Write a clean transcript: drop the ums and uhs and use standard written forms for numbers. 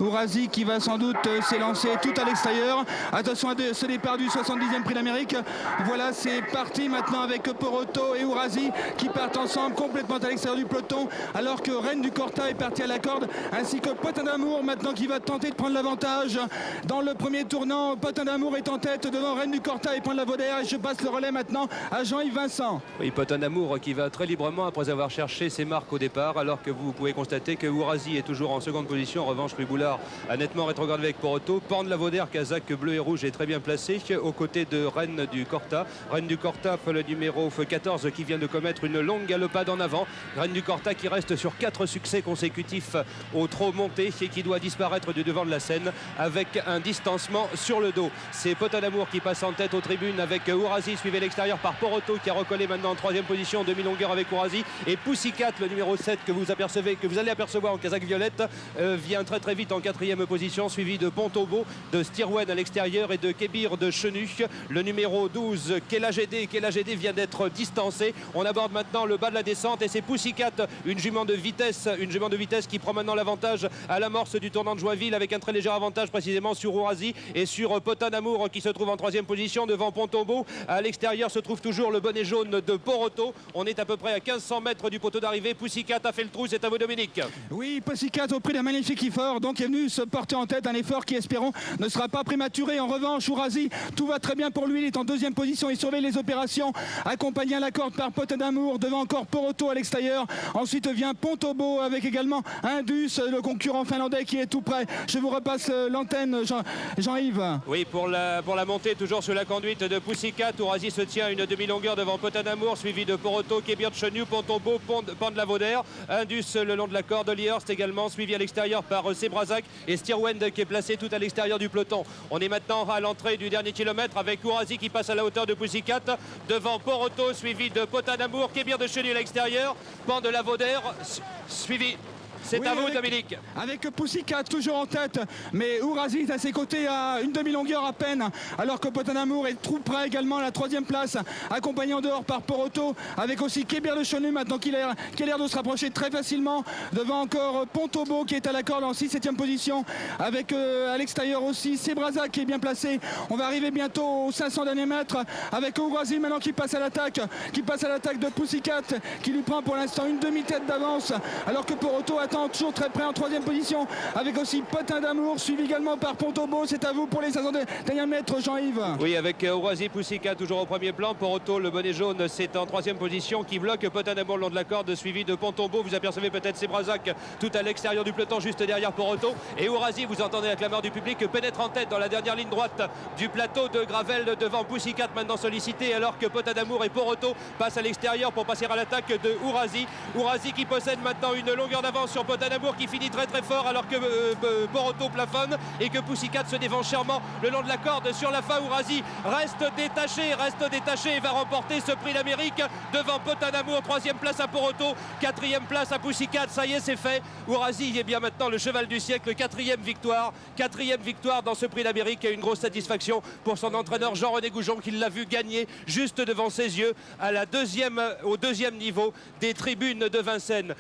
Ourasi qui va sans doute s'élancer tout à l'extérieur. Attention à ce départ du 70e prix d'Amérique. Voilà, c'est parti maintenant avec Poroto et Ourasi qui partent ensemble complètement à l'extérieur du peloton, alors que Reine du Corta est parti à la corde, ainsi que Potin d'Amour maintenant qui va tenter de prendre l'avantage. Dans le premier tournant, Potin d'Amour est en tête devant Reine du Corta et Point de la Vaudère. Et je passe le relais maintenant à Jean-Yves Vincent. Oui, Potin d'Amour qui va très librement après avoir cherché ses marques au départ, alors que vous pouvez constater que Ourasi est toujours en seconde position. En revanche, Louis Boulard a nettement rétrogradé avec Poroto. Pan de la Vaudère, Kazakh bleu et rouge, est très bien placé aux côtés de Reine du Corta. Reine du Corta, le numéro 14 qui vient de commettre une longue galopade en avant. Reine du Corta qui reste sur 4 succès consécutifs au trot monté et qui doit disparaître du devant de la scène avec un distancement sur le dos. C'est Potin d'Amour qui passe en tête aux tribunes avec Ourasi, suivi à l'extérieur par Poroto qui a recollé maintenant en 3e position, demi-longueur avec Ourasi. Et Pussycat, le numéro 7 que vous allez apercevoir en casaque violette, vient très vite en 4e position, suivi de Pontobo, de Stirwen à l'extérieur et de Kébir de Chenu. Le numéro 12, Kelagédé vient d'être distancé. On aborde maintenant le bas de la descente et c'est Pussycat, une jument de vitesse qui prend maintenant l'avantage à l'amorce du tournant de Joinville avec un très léger avantage précisément sur Ourasi et sur Potin d'Amour qui se trouve en 3e position devant Pontobo. À l'extérieur se trouve toujours le bonnet jaune de Poroto. On est à peu près à 1500 mètres du poteau d'arrivée. Pussycat a fait le trou, c'est à vous Dominique. Oui, Pussycat au prix d'un magnifique effort, donc est venu se porter en tête, un effort qui, espérons, ne sera pas prématuré. En revanche, Ourasi, tout va très bien pour lui, il est en 2e position, il surveille les opérations, accompagné à la corde par Potin d'Amour, devant encore Poroto à l'extérieur. Ensuite vient Pontobo avec également Indus, le concurrent finlandais qui est tout près. Je vous repasse l'antenne, Jean-Yves. Oui, pour la montée, toujours sur la conduite de Pussycat, Ourasi se tient une demi-longueur devant Potin d'Amour, suivi de Poroto, Kébir de Chenu, Pontobo, Pan de la Vaudère, Indus le long de la corde, Lierst également, suivi à l'extérieur par Sebrazak et Stirwen qui est placé tout à l'extérieur du peloton. On est maintenant à l'entrée du dernier kilomètre avec Ourasi qui passe à la hauteur de Pussycat, devant Poroto, suivi de Potin d'Amour, Kébir de Chenu à l'extérieur, Pan de la Vaudère, suivi. C'est oui, à vous, Dominique. Avec Pussycat toujours en tête, mais Ourasi est à ses côtés à une demi-longueur à peine, alors que Potin d'Amour est tout près également à la 3e place, accompagné en dehors par Poroto, avec aussi Kébir de Chenu maintenant qui a l'air de se rapprocher très facilement, devant encore Pontobo qui est à la corde en 6e position, avec à l'extérieur aussi Sebrazak qui est bien placé. On va arriver bientôt aux 500 derniers mètres, avec Ourasi maintenant qui passe à l'attaque de Pussycat, qui lui prend pour l'instant une demi-tête d'avance, alors que Poroto attend toujours très près en 3e position, avec aussi Potin d'Amour, suivi également par Pontobo. C'est à vous pour les 500 derniers mètres, Jean-Yves. Oui, avec Ourasi, Pussycat toujours au premier plan. Poroto, le bonnet jaune, c'est en 3e position qui bloque Potin d'Amour le long de la corde, suivi de Pontobo. Vous apercevez peut-être Sebrazak tout à l'extérieur du peloton, juste derrière Poroto. Et Ourasi, vous entendez la clameur du public, pénètre en tête dans la dernière ligne droite du plateau de Gravel devant Pussycat, maintenant sollicité, alors que Potin d'Amour et Poroto passent à l'extérieur pour passer à l'attaque de Ourasi. Ourasi qui possède maintenant une longueur d'avance sur Potin d'Amour qui finit très fort, alors que Poroto plafonne et que Pussycat se défend chèrement le long de la corde. Sur la fin, Ourasi reste détaché et va remporter ce prix d'Amérique devant Potin d'Amour. 3e place à Poroto, 4e place à Pussycat. Ça y est, c'est fait. Ourasi est bien maintenant le cheval du siècle. 4e victoire dans ce prix d'Amérique, et une grosse satisfaction pour son entraîneur Jean-René Goujon qui l'a vu gagner juste devant ses yeux au 2e niveau des tribunes de Vincennes.